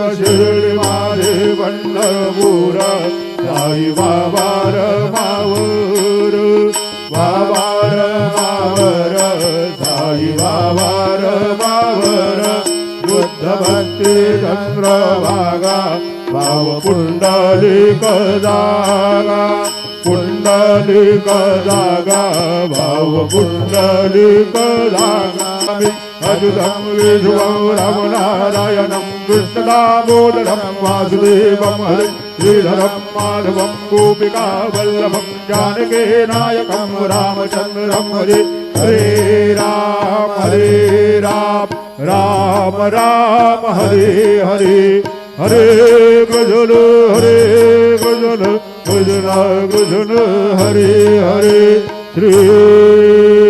शिर्डी माझे पंढरपूर साई बाबा रमावर बाबा रमावर साई बाबा रमावर बुद्ध भक्ती चंद्रभागा भाव पुंडलिक जागा पुंडलिक जागा भाव पुंडलिक जागा अच्युतं विष्णुं रमनारायणं कृष्णदामोदरं वासुदेवं हरे श्रीधरं माधवं गोपिकावल्लभं जानकीनायकं रामचन्द्रं हरे हरे राम राम राम हरे हरे हरे कृष्ण कृष्ण कृष्ण कृष्ण हरे हरे श्री